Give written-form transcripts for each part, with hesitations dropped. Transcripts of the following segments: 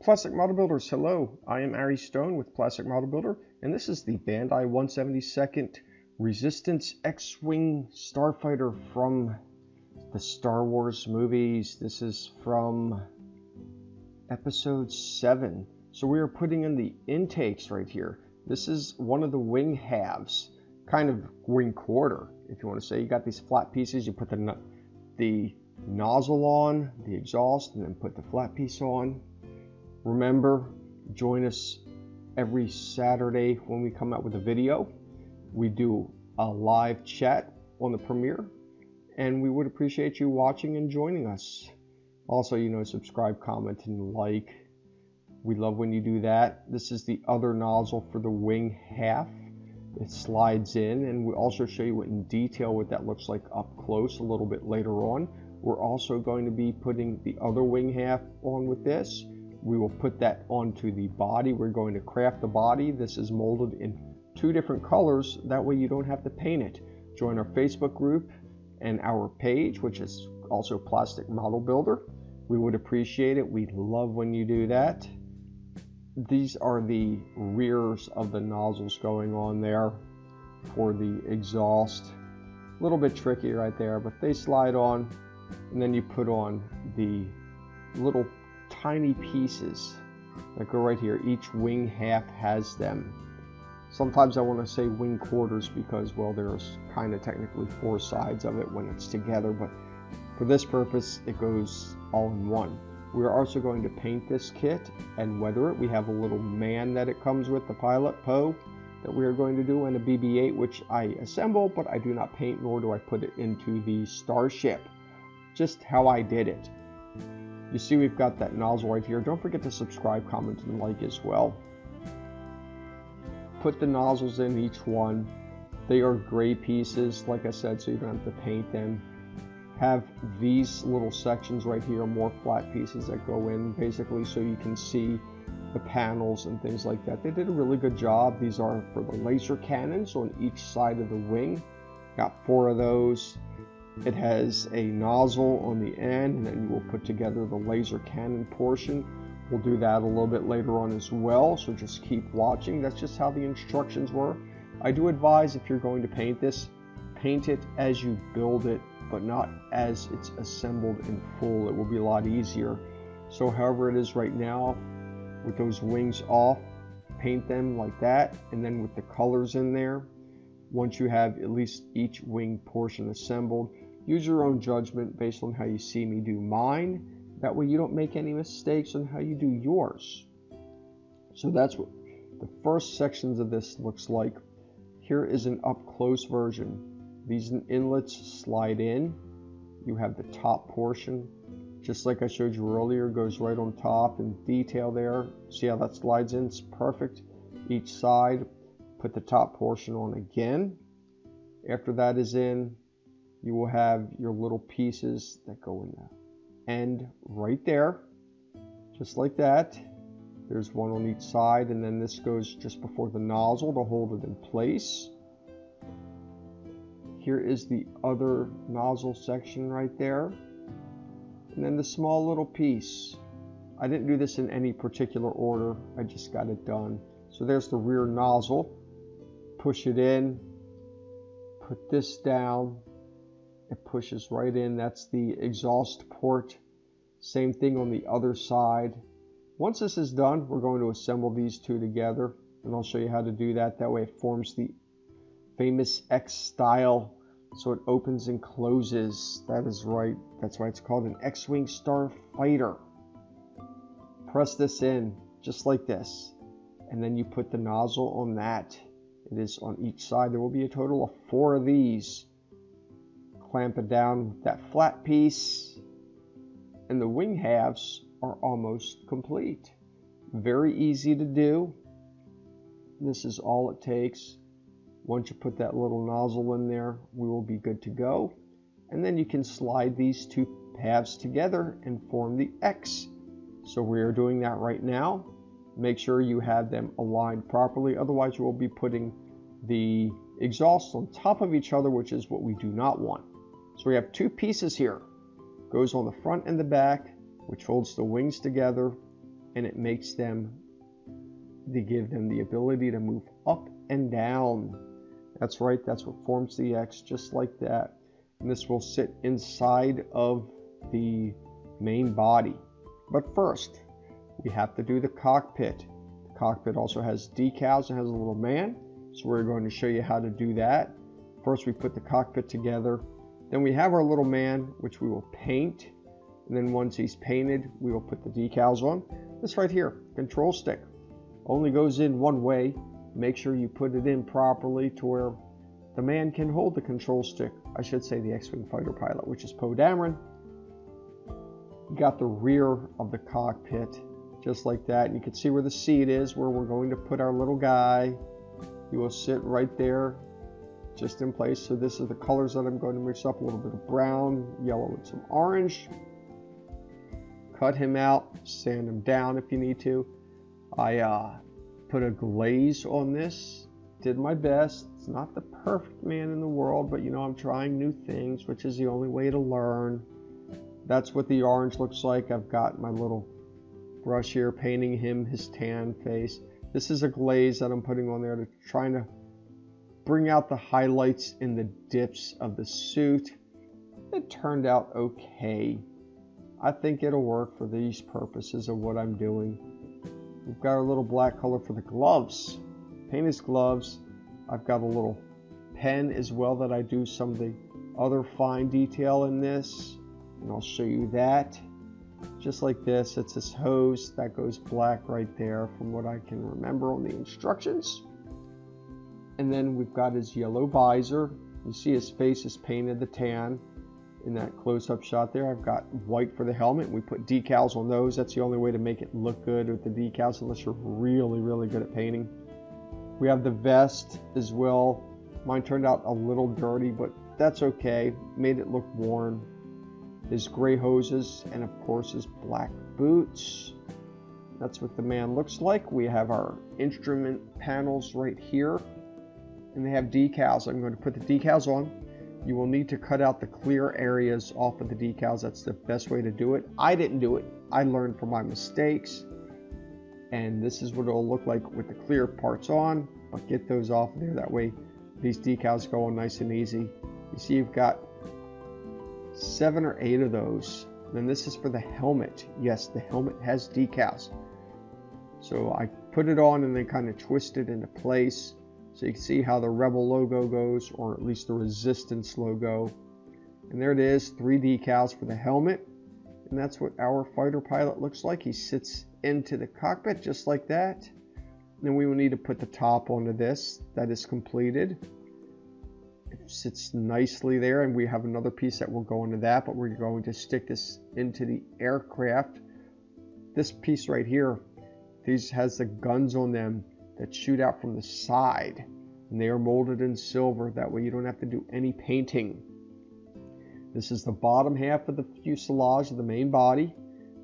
Plastic Model Builders, hello. I am Ari Stone with Plastic Model Builder, and this is the Bandai 172nd Resistance X-Wing Starfighter from the Star Wars movies. This is from Episode 7. So we are putting in the intakes right here. This is one of the wing halves, kind of wing quarter, if you want to say. You got these flat pieces, you put the nozzle on, the exhaust, and then put the flat piece on. Remember, join us every Saturday when we come out with a video. We do a live chat on the premiere, and we would appreciate you watching and joining us. Also, subscribe, comment, and like. We love when you do that. This is the other nozzle for the wing half. It slides in, and we'll also show you in detail what that looks like up close a little bit later on. We're also going to be putting the other wing half on with this. We will put that onto the body. We're going to craft the body. This is molded in 2 different colors. That way you don't have to paint it. Join our Facebook group and our page, which is also Plastic Model Builder. We would appreciate it. We love when you do that. These are the rears of the nozzles going on there for the exhaust. A little bit tricky right there, but they slide on, and then you put on the little tiny pieces that go right here. Each wing half has them. Sometimes I want to say wing quarters because, well, there's kind of technically 4 sides of it when it's together, but for this purpose it goes all in one. We're also going to paint this kit and weather it. We have a little man that it comes with, the pilot Poe, that we are going to do, and a BB-8 which I assemble, but I do not paint, nor do I put it into the starship. Just how I did it. You see we've got that nozzle right here. Don't forget to subscribe, comment, and like as well. Put the nozzles in each one. They are gray pieces, like I said, so you don't have to paint them. Have these little sections right here, more flat pieces that go in, basically so you can see the panels and things like that. They did a really good job. These are for the laser cannons on each side of the wing. Got 4 of those. It has a nozzle on the end, and then you will put together the laser cannon portion. We'll do that a little bit later on as well, so just keep watching. That's just how the instructions were. I do advise, if you're going to paint this, paint it as you build it, but not as it's assembled in full. It will be a lot easier. So however it is right now, with those wings off, paint them like that, and then with the colors in there. Once you have at least each wing portion assembled, use your own judgment based on how you see me do mine. That way you don't make any mistakes on how you do yours. So that's what the first sections of this looks like. Here is an up-close version. These inlets slide in. You have the top portion, just like I showed you earlier, goes right on top in detail there. See how that slides in? It's perfect. Each side. Put the top portion on again. After that is in, you will have your little pieces that go in the end right there, just like that. There's one on each side, and then this goes just before the nozzle to hold it in place. Here is the other nozzle section right there, and then the small little piece. I didn't do this in any particular order, I just got it done. So there's the rear nozzle. Push it in, put this down, it pushes right in. That's the exhaust port. Same thing on the other side. Once this is done, we're going to assemble these 2 together, and I'll show you how to do that. That way it forms the famous X style, so it opens and closes. That is right. That's why it's called an X-Wing Starfighter. Press this in, just like this, and then you put the nozzle on that. It is on each side. There will be a total of 4 of these. Clamp it down with that flat piece, and the wing halves are almost complete. Very easy to do. This is all it takes. Once you put that little nozzle in there, we will be good to go. And then you can slide these 2 halves together and form the X. So we are doing that right now. Make sure you have them aligned properly, otherwise you will be putting the exhaust on top of each other, which is what we do not want. So we have 2 pieces here. Goes on the front and the back, which holds the wings together. and it makes them, they give them the ability to move up and down. That's right, that's what forms the X, just like that. And this will sit inside of the main body. But first, we have to do the cockpit. The cockpit also has decals and has a little man, so we're going to show you how to do that. First, we put the cockpit together. Then we have our little man, which we will paint. And then once he's painted, we will put the decals on. This right here, control stick, only goes in one way. Make sure you put it in properly to where the man can hold the control stick. I should say the X-Wing fighter pilot, which is Poe Dameron. You got the rear of the cockpit, just like that. And you can see where the seat is, where we're going to put our little guy. He will sit right there, just in place. So this is the colors that I'm going to mix up, a little bit of brown, yellow, and some orange. Cut him out, sand him down if you need to. I put a glaze on this, did my best. It's not the perfect man in the world, but you know, I'm trying new things, which is the only way to learn. That's what the orange looks like. I've got my little brush here painting him, his tan face. This is a glaze that I'm putting on there to trying to bring out the highlights in the dips of the suit. It turned out okay. I think it'll work for these purposes of what I'm doing. We've got our little black color for the gloves. Paint his gloves. I've got a little pen as well that I do some of the other fine detail in this. And I'll show you that. Just like this, it's this hose that goes black right there from what I can remember on the instructions. And then we've got his yellow visor. You see his face is painted the tan in that close-up shot there. I've got white for the helmet. We put decals on those. That's the only way to make it look good with the decals, unless you're really, really good at painting. We have the vest as well. Mine turned out a little dirty, but that's okay. Made it look worn. His gray hoses, and of course his black boots. That's what the man looks like. We have our instrument panels right here, and they have decals. I'm going to put the decals on. You will need to cut out the clear areas off of the decals. That's the best way to do it. I didn't do it. I learned from my mistakes. And this is what it'll look like with the clear parts on. But get those off there. That way these decals go on nice and easy. You see you've got 7 or 8 of those. Then this is for the helmet. Yes, the helmet has decals. So I put it on and then kind of twist it into place. So you can see how the Rebel logo goes, or at least the Resistance logo. And there it is, 3 decals for the helmet. And that's what our fighter pilot looks like. He sits into the cockpit just like that. Then we will need to put the top onto this. That is completed. It sits nicely there, and we have another piece that will go into that, but we're going to stick this into the aircraft. This piece right here, these has the guns on them that shoot out from the side, and they are molded in silver. That way you don't have to do any painting. This is the bottom half of the fuselage of the main body.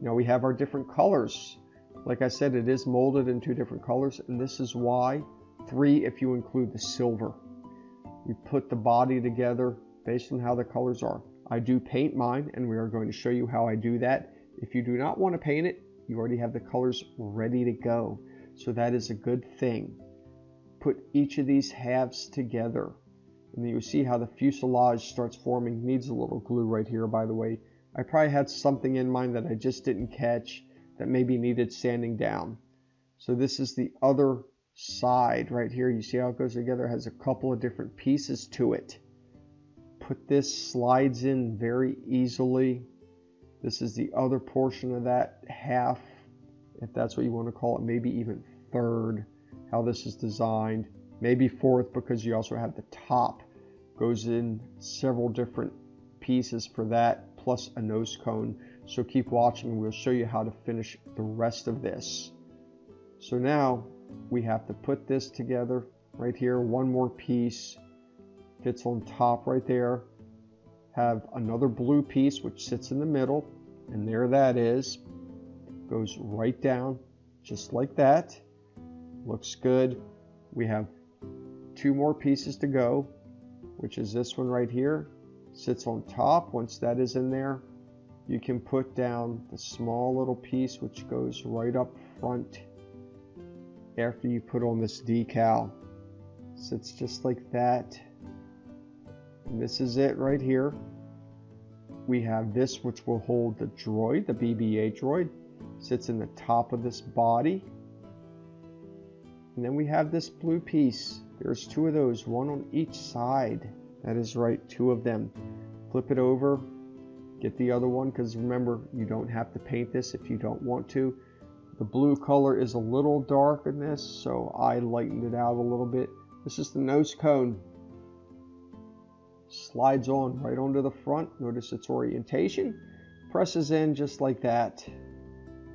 Now we have our different colors. Like I said, it is molded in 2 different colors, and this is why 3 if you include the silver. We put the body together based on how the colors are. I do paint mine, and we are going to show you how I do that. If you do not want to paint it, you already have the colors ready to go. So that is a good thing. Put each of these halves together, and then you see how the fuselage starts forming. Needs a little glue right here, by the way. I probably had something in mind that I just didn't catch that maybe needed sanding down. So this is the other side right here. You see how it goes together? It has a couple of different pieces to it. Put this, slides in very easily. This is the other portion of that half, if that's what you want to call it, maybe even third, how this is designed, maybe fourth, because you also have the top goes in several different pieces for that, plus a nose cone. So keep watching and we'll show you how to finish the rest of this. So now we have to put this together right here. One more piece fits on top right there. Have another blue piece which sits in the middle, and there that is. Goes right down just like that. Looks good. We have 2 more pieces to go, which is this one right here. Sits on top. Once that is in there, you can put down the small little piece which goes right up front after you put on this decal. Sits just like that. And this is it right here. We have this which will hold the droid, the BB-8 droid. Sits in the top of this body. And then we have this blue piece. There's two of those, one on each side. That is right, two of them. Flip it over, get the other one, because remember, you don't have to paint this if you don't want to. The blue color is a little dark in this, so I lightened it out a little bit. This is the nose cone. Slides on right onto the front. Notice its orientation. Presses in just like that.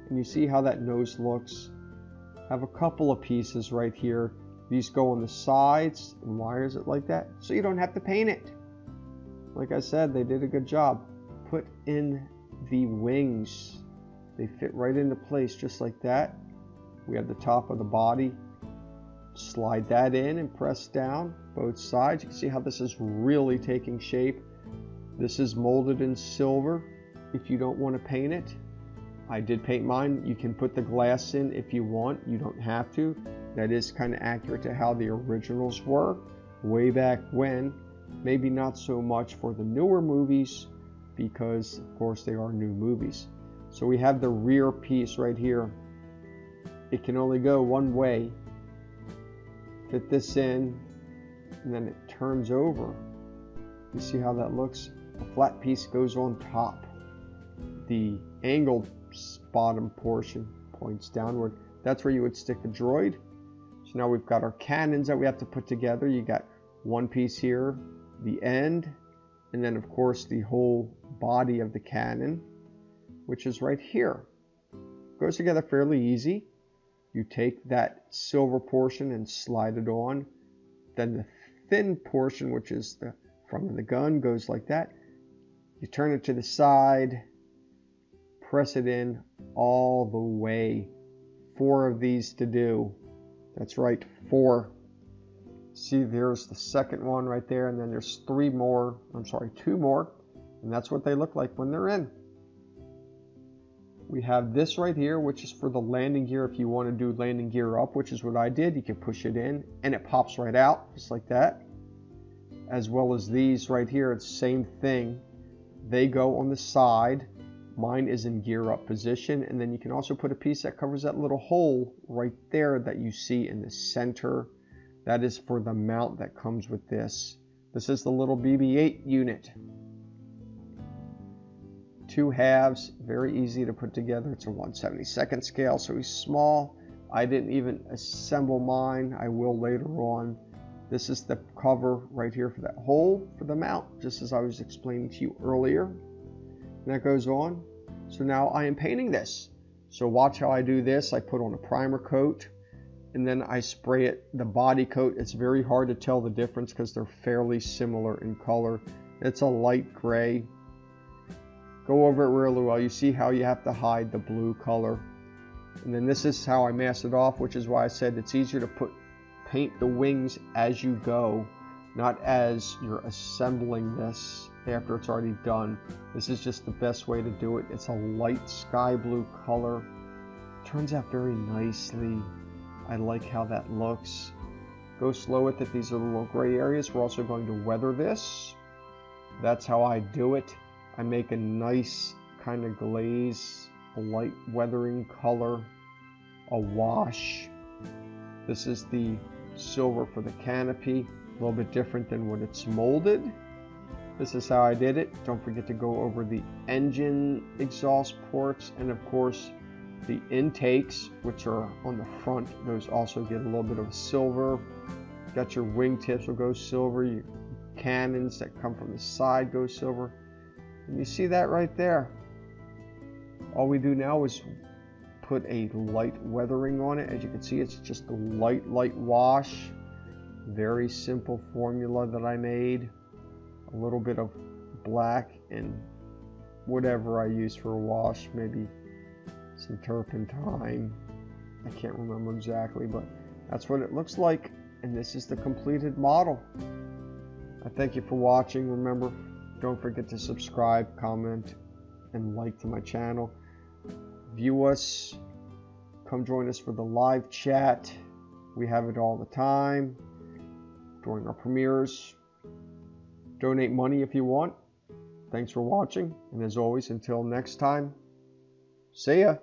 And you see how that nose looks. I have a couple of pieces right here. These go on the sides. And why is it like that? So you don't have to paint it. Like I said, they did a good job. Put in the wings. They fit right into place just like that. We have the top of the body. Slide that in and press down both sides. You can see how this is really taking shape. This is molded in silver if you don't want to paint it. I did paint mine. You can put the glass in if you want. You don't have to. That is kind of accurate to how the originals were way back when. Maybe not so much for the newer movies because of course they are new movies. So we have the rear piece right here. It can only go one way. Fit this in and then it turns over. You see how that looks? The flat piece goes on top. The angled bottom portion points downward. That's where you would stick the droid. So now we've got our cannons that we have to put together. You got one piece here, the end, and then of course the whole body of the cannon, which is right here. Goes together fairly easy. You take that silver portion and slide it on. Then the thin portion, which is the front of the gun, goes like that. You turn it to the side, press it in all the way. 4 of these to do. That's right, 4. See, there's the second one right there, and then there's 2 more, and that's what they look like when they're in. We have this right here, which is for the landing gear. If you want to do landing gear up, which is what I did, you can push it in and it pops right out just like that. As well as these right here, it's the same thing. They go on the side. Mine is in gear up position, and then you can also put a piece that covers that little hole right there that you see in the center. That is for the mount that comes with this. This is the little BB-8 unit. 2 halves, very easy to put together. It's a 1/72nd scale, so he's small. I didn't even assemble mine. I will later on. This is the cover right here for that hole for the mount, just as I was explaining to you earlier. And that goes on. So now I am painting this. So watch how I do this. I put on a primer coat and then I spray it, the body coat. It's very hard to tell the difference because they're fairly similar in color. It's a light gray. Go over it really well. You see how you have to hide the blue color. And then this is how I mask it off, which is why I said it's easier to paint the wings as you go, not as you're assembling this after it's already done. This is just the best way to do it. It's a light sky blue color. Turns out very nicely. I like how that looks. Go slow with it. These are the little gray areas. We're also going to weather this. That's how I do it. I make a nice kind of glaze, a light weathering color, a wash. This is the silver for the canopy, a little bit different than what it's molded. This is how I did it. Don't forget to go over the engine exhaust ports and of course the intakes, which are on the front. Those also get a little bit of silver. Got your wing tips will go silver. Your cannons that come from the side go silver. And you see that right there. All we do now is put a light weathering on it. As you can see, it's just a light wash. Very simple formula that I made. A little bit of black and whatever I use for a wash, maybe some turpentine. I can't remember exactly, but that's what it looks like. And this is the completed model. I thank you for watching. Remember, don't forget to subscribe, comment, and like to my channel. View us. Come join us for the live chat. We have it all the time during our premieres. Donate money if you want. Thanks for watching, and as always, until next time, see ya.